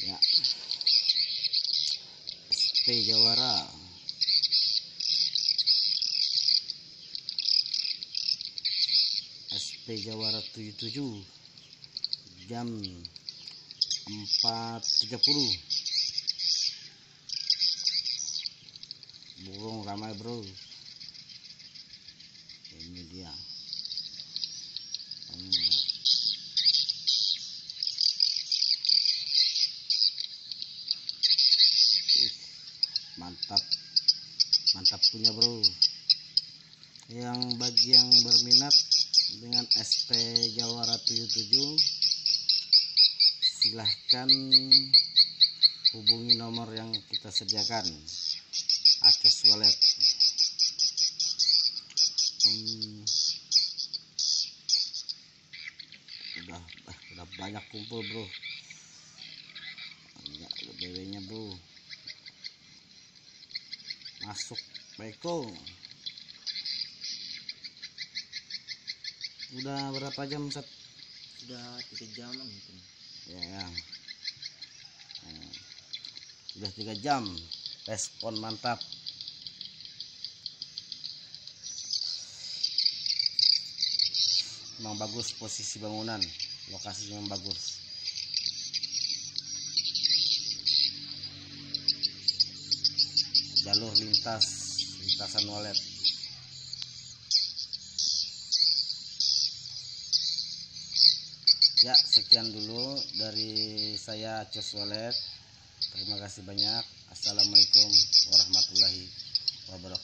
Ya, SP Jawara. SP Jawara 77 jam 4.30. Burung ramai bro. Ini dia. Mantap, mantap punya bro. Yang bagi yang berminat dengan SP Jawara 77, silahkan hubungi nomor yang kita sediakan, akses wallet. Udah banyak kumpul bro, banyak BB-nya bro. Masuk Beko. Udah berapa jam Sat? Sudah 3 jam mungkin. Ya. Udah 3 jam. Respon mantap. Memang bagus posisi bangunan, lokasinya memang bagus. Jalur lintasan walet. Ya, sekian dulu dari saya Cos Walet. Terima kasih banyak. Assalamualaikum warahmatullahi wabarakatuh.